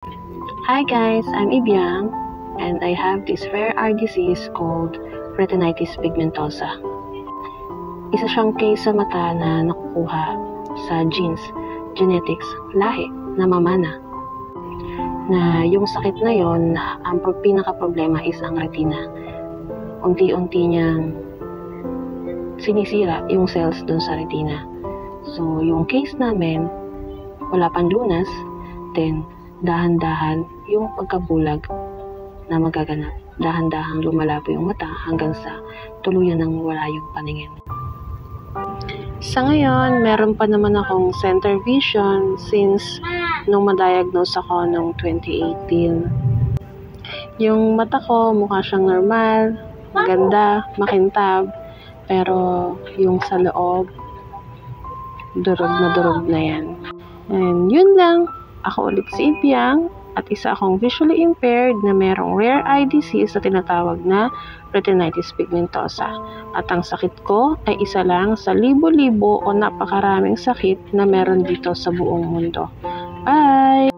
Hi guys, I'm Ibiang and I have this rare eye disease called retinitis pigmentosa. Isa siyang case sa mata na nakukuha sa genes, genetics, lahi, namamana. Na yung sakit na yon, ang pinaka-problema is ang retina. Unti-unti niyang sinisira yung cells dun sa retina. So, yung case namin, wala pang lunas, then dahan-dahan yung pagkabulag na magaganap. Dahan-dahan lumalabo yung mata hanggang sa tuluyan ng wala yung paningin. Sa ngayon, meron pa naman akong center vision since nung ma-diagnose ako noong 2018. Yung mata ko mukha siyang normal, maganda, makintab, pero yung sa loob, durog na yan. And yun lang. Ako ulit si Ibiang at isa akong visually impaired na merong rare eye disease na tinatawag na retinitis pigmentosa. At ang sakit ko ay isa lang sa libo-libo o napakaraming sakit na meron dito sa buong mundo. Bye!